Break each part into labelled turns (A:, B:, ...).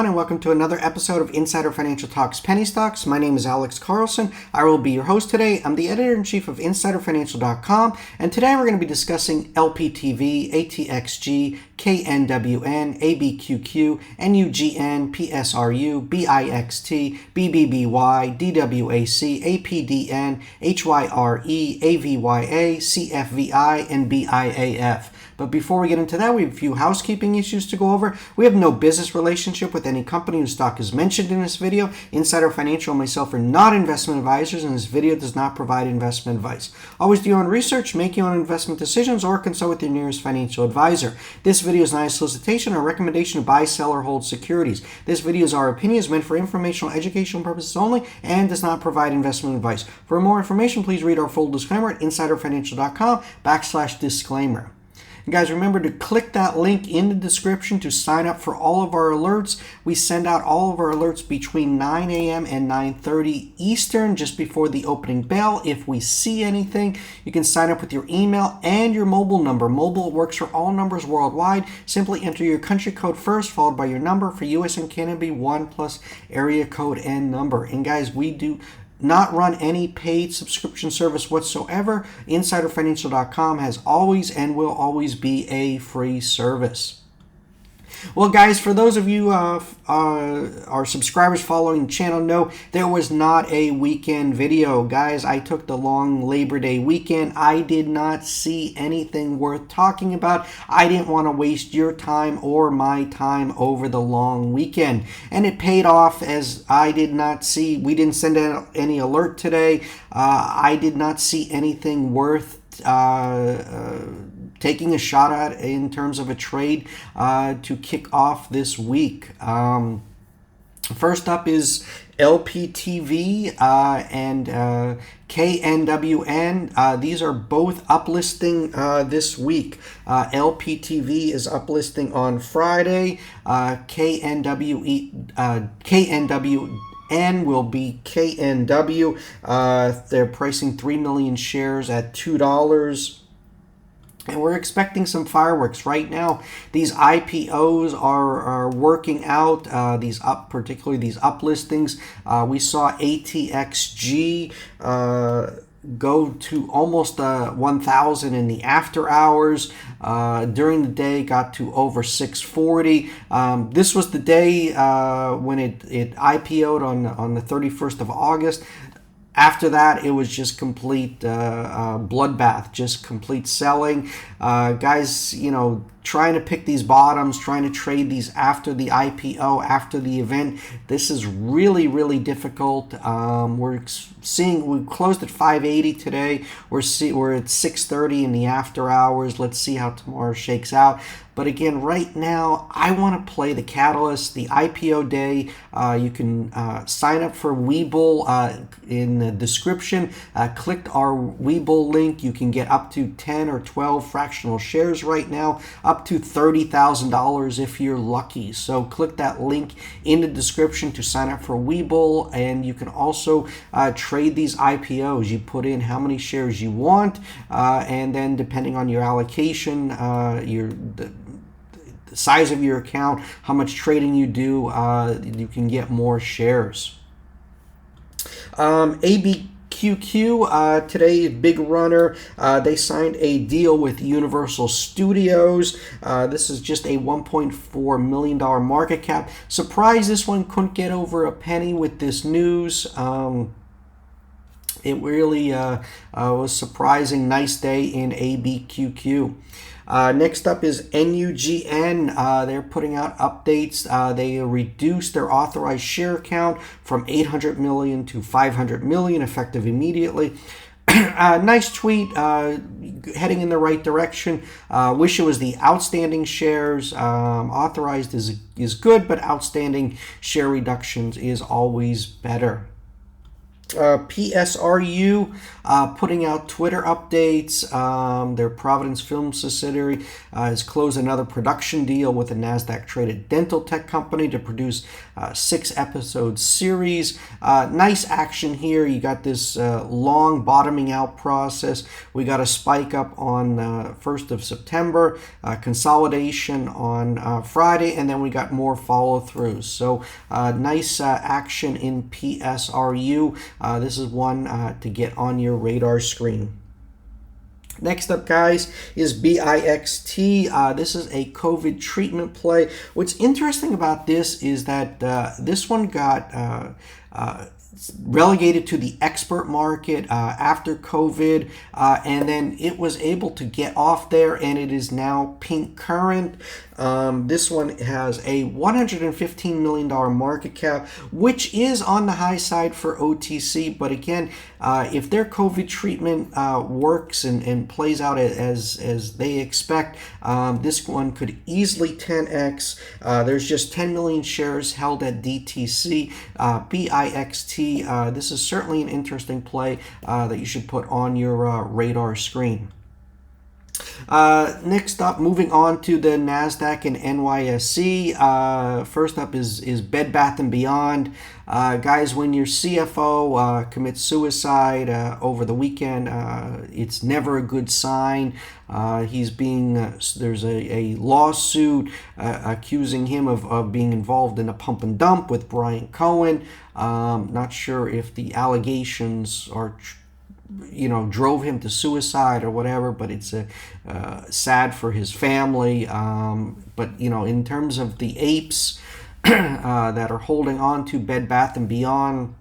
A: And welcome to another episode of Insider Financial Talks Penny Stocks. My name is Alex Carlson. I will be your host today. I'm the editor-in-chief of InsiderFinancial.com, and today we're going to be discussing LPTV, ATXG, KNWN, ABQQ, NUGN, PSRU, BIXT, BBBY, DWAC, APDN, HYRE, AVYA, CFVI, and BIAF. But before we get into that, we have a few housekeeping issues to go over. We have no business relationship with any company whose stock is mentioned in this video. Insider Financial and myself are not investment advisors, and this video does not provide investment advice. Always do your own research, make your own investment decisions, or consult with your nearest financial advisor. This video is not a solicitation or recommendation to buy, sell, or hold securities. This video is our opinions meant for informational, educational purposes only, and does not provide investment advice. For more information, please read our full disclaimer at insiderfinancial.com/disclaimer. And guys, remember to click that link in the description to sign up for all of our alerts. We send out all of our alerts between 9 a.m. and 9:30 Eastern, just before the opening bell. If we see anything, you can sign up with your email and your mobile number. Mobile works for all numbers worldwide. Simply enter your country code first, followed by your number. For US and Canada, be 1 plus area code and number. And guys, we do not run any paid subscription service whatsoever. InsiderFinancial.com has always and will always be a free service. Well, guys, for those of you our subscribers following the channel know there was not a weekend video. Guys, I took the long Labor Day weekend. I did not see anything worth talking about. I didn't want to waste your time or my time over the long weekend. And it paid off, as I did not see, we didn't send out any alert today. I did not see anything worth taking a shot at in terms of a trade to kick off this week. First up is LPTV and KNWN. These are both uplisting this week. LPTV is uplisting on Friday. KNWN will be KNW. They're pricing 3 million shares at $2. And we're expecting some fireworks right now. These IPOs are working out. Particularly these uplistings. We saw ATXG go to almost 1,000 in the after hours. During the day, got to over 640. This was the day when it IPO'd on the 31st of August. After that, it was just complete bloodbath, just complete selling. Guys, trying to pick these bottoms, trying to trade these after the IPO, after the event. This is really, really difficult. We closed at 580 today. We're at 630 in the after hours. Let's see how tomorrow shakes out. But again, right now, I want to play the catalyst, the IPO day. You can sign up for Webull in the description. Click our Webull link. You can get up to 10 or 12 fractional shares right now, up to $30,000 if you're lucky. So click that link in the description to sign up for Webull, and you can also trade these IPOs. You put in how many shares you want, and then depending on your allocation, the size of your account, how much trading you do, you can get more shares. ABQQ today, big runner. They signed a deal with Universal Studios. This is just a $1.4 million market cap. Surprised this one couldn't get over a penny with this news. It really was surprising. Nice day in ABQQ. Next up is NUGN. They're putting out updates. They reduced their authorized share count from 800 million to 500 million, effective immediately. Nice tweet, heading in the right direction. Wish it was the outstanding shares. Authorized is good, but outstanding share reductions is always better. PSRU putting out Twitter updates. Their Providence Film subsidiary has closed another production deal with a NASDAQ traded dental tech company to produce 6-episode series. Nice action here. You got this long bottoming out process. We got a spike up on 1st of September, consolidation on Friday, and then we got more follow through. So nice action in PSRU. This is one to get on your radar screen. Next up, guys, is BIXT. This is a COVID treatment play. What's interesting about this is that this one got relegated to the expert market after COVID, and then it was able to get off there, and it is now pink current. This one has a $115 million market cap, which is on the high side for OTC. But again, if their COVID treatment works and plays out as they expect, this one could easily 10x. There's just 10 million shares held at DTC. BIXT, this is certainly an interesting play that you should put on your radar screen. Next up, moving on to the NASDAQ and NYSE. First up is Bed Bath & Beyond. Guys, when your CFO commits suicide over the weekend, it's never a good sign. He's being, there's a lawsuit accusing him of being involved in a pump and dump with Brian Cohen. Not sure if the allegations are drove him to suicide or whatever, but it's sad for his family. But in terms of the apes that are holding on to Bed Bath & Beyond,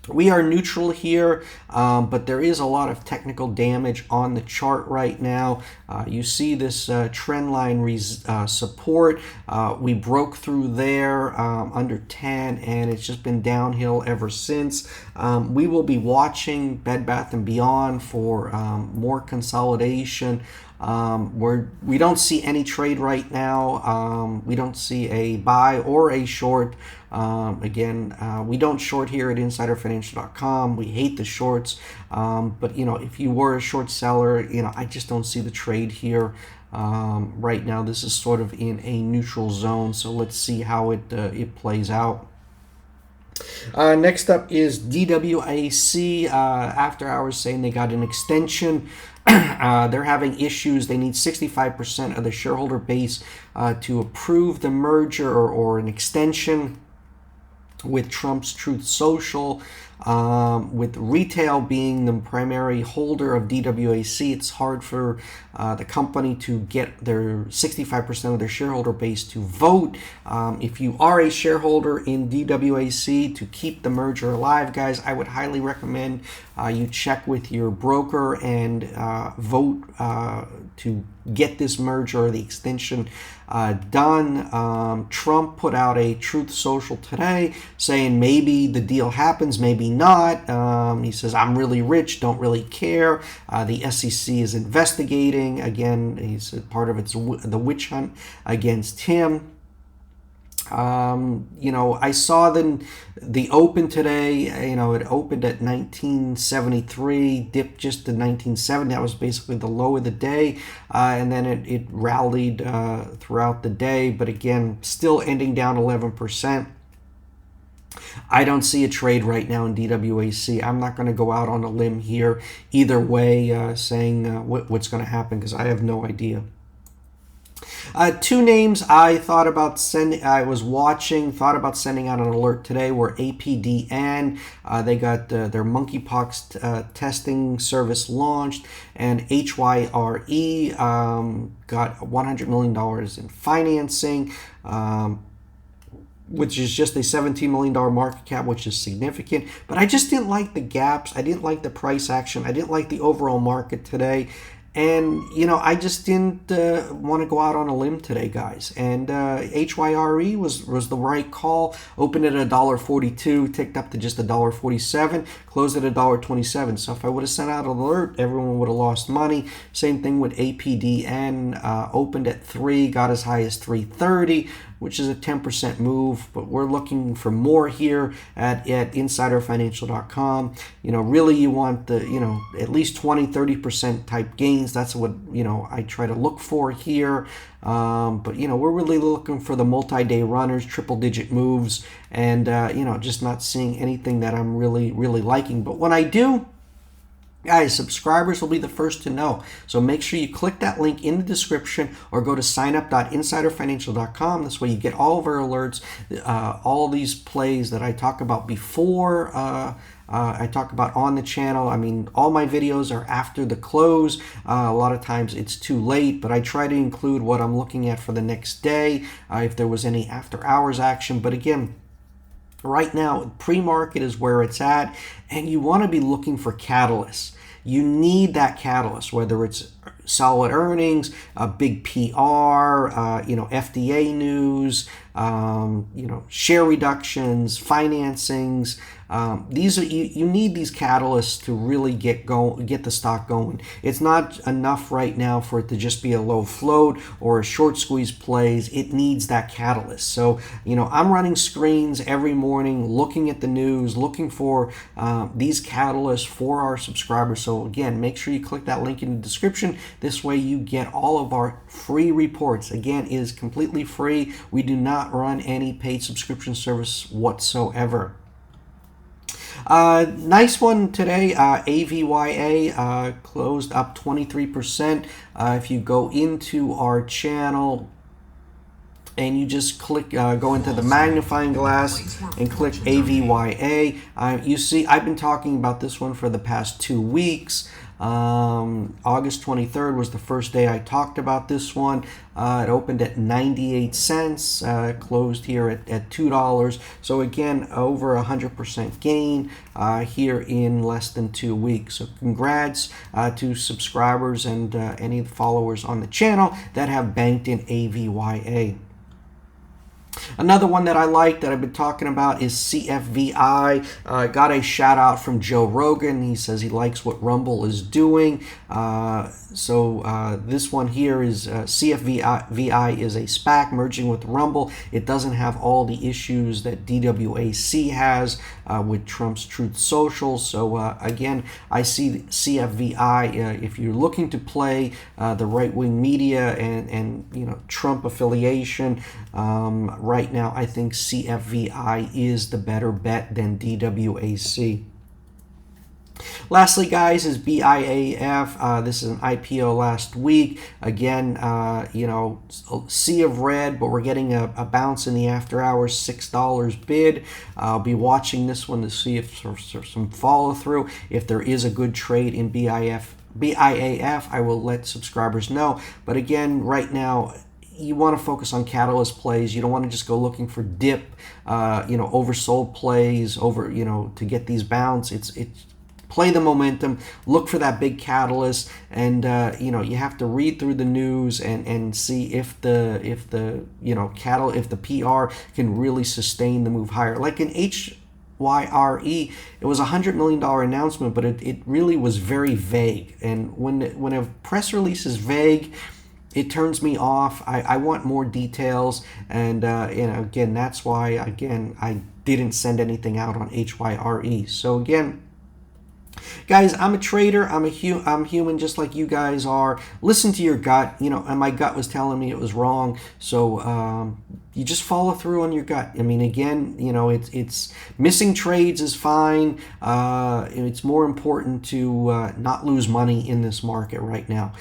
A: we are neutral here, but there is a lot of technical damage on the chart right now. You see this trend line support. We broke through there under 10, and it's just been downhill ever since. We will be watching Bed Bath & Beyond for more consolidation. We don't see any trade right now. We don't see a buy or a short. Again, we don't short here at insiderfinancial.com. We hate the shorts. But if you were a short seller, I just don't see the trade here. Right now, this is sort of in a neutral zone. So let's see how it plays out. Next up is DWAC. After hours saying they got an extension. They're having issues. They need 65% of the shareholder base to approve the merger or an extension with Trump's Truth Social. With retail being the primary holder of DWAC, it's hard for the company to get their 65% of their shareholder base to vote. If you are a shareholder in DWAC, to keep the merger alive, guys, I would highly recommend you check with your broker and vote to get this merger or the extension done. Trump put out a Truth Social today saying maybe the deal happens, maybe not. He says, I'm really rich, don't really care. The SEC is investigating. Again, he said part of it's the witch hunt against him. I saw the open today, it opened at 1973, dipped just to 1970. That was basically the low of the day. And then it rallied throughout the day. But again, still ending down 11%. I don't see a trade right now in DWAC. I'm not going to go out on a limb here either way saying what's going to happen because I have no idea. Two names I thought about sending, thought about sending out an alert today were APDN. They got their monkeypox testing service launched, and HYRE got $100 million in financing. Which is just a $17 million market cap, which is significant. But I just didn't like the gaps. I didn't like the price action. I didn't like the overall market today. And, I just didn't want to go out on a limb today, guys. And HYRE was the right call. Opened at $1.42, ticked up to just $1.47, closed at $1.27. So if I would have sent out an alert, everyone would have lost money. Same thing with APDN. Opened at $3, got as high as $3.30. which is a 10% move, but we're looking for more here at insiderfinancial.com. Really you want the, at least 20-30% type gains. That's what, I try to look for here. But we're really looking for the multi-day runners, triple-digit moves, and just not seeing anything that I'm really liking. But when I do, guys, subscribers will be the first to know. So make sure you click that link in the description or go to signup.insiderfinancial.com. This way you get all of our alerts, all these plays that I talk about before I talk about on the channel. I mean, all my videos are after the close. A lot of times it's too late, but I try to include what I'm looking at for the next day, if there was any after hours action. But again, right now, pre-market is where it's at, and you want to be looking for catalysts. You need that catalyst, whether it's solid earnings, a big PR, FDA news, share reductions, financings. These are you need these catalysts to really get the stock going. It's not enough right now for it to just be a low float or a short squeeze plays. It needs that catalyst. So I'm running screens every morning, looking at the news, looking for these catalysts for our subscribers. So again, make sure you click that link in the description. This way you get all of our free reports. Again, it is completely free. We do not run any paid subscription service whatsoever. Nice one today. AVYA closed up 23%. If you go into our channel and you just click, go into the magnifying glass and click AVYA, you see I've been talking about this one for the past 2 weeks. August 23rd was the first day I talked about this one. It opened at 98 cents, closed here at $2. So again, over 100% gain here in less than 2 weeks. So congrats to subscribers and any followers on the channel that have banked in AVYA. Another one that I like that I've been talking about is CFVI. Got a shout out from Joe Rogan. He says he likes what Rumble is doing. This one here is CFVI is a SPAC merging with Rumble. It doesn't have all the issues that DWAC has with Trump's Truth Social. So again, I see CFVI, if you're looking to play the right-wing media and Trump affiliation, right now I think CFVI is the better bet than DWAC. Lastly, guys, is BIAF. This is an IPO last week. Again, sea of red, but we're getting a bounce in the after hours, $6 bid. I'll be watching this one to see if there's some follow through. If there is a good trade in BIAF, I will let subscribers know. But again, right now, you want to focus on catalyst plays. You don't want to just go looking for dip, oversold plays to get these bounce. It's play the momentum, look for that big catalyst, and you have to read through the news and see if the PR can really sustain the move higher. Like in HYRE, it was a $100 million announcement, but it really was very vague. And when a press release is vague, it turns me off. I want more details, and again, that's why I didn't send anything out on HYRE. So again, guys, I'm a trader. I'm human just like you guys are. Listen to your gut, and my gut was telling me it was wrong. So you just follow through on your gut. I mean, again, it's missing trades is fine. It's more important to not lose money in this market right now.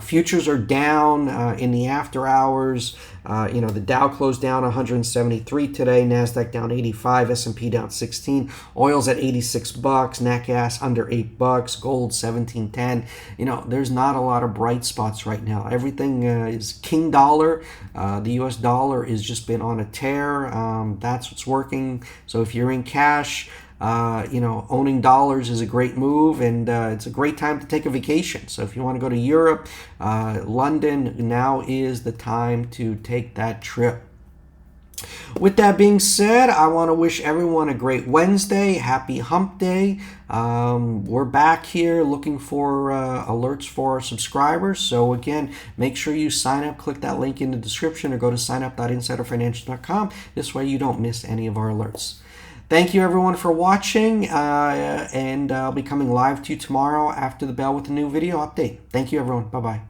A: Futures are down in the after hours. The Dow closed down 173 today, NASDAQ down 85, S&P down 16, oil's at 86 bucks, nat gas under 8 bucks, gold 17.10. There's not a lot of bright spots right now. Everything is king dollar. The US dollar has just been on a tear. That's what's working. So if you're in cash, owning dollars is a great move, and it's a great time to take a vacation. So if you want to go to Europe, London, now is the time to take that trip. With that being said, I want to wish everyone a great Wednesday. Happy Hump Day. We're back here looking for alerts for our subscribers. So again, make sure you sign up. Click that link in the description or go to signup.insiderfinancial.com. This way you don't miss any of our alerts. Thank you everyone for watching, and I'll be coming live to you tomorrow after the bell with a new video update. Thank you everyone. Bye-bye.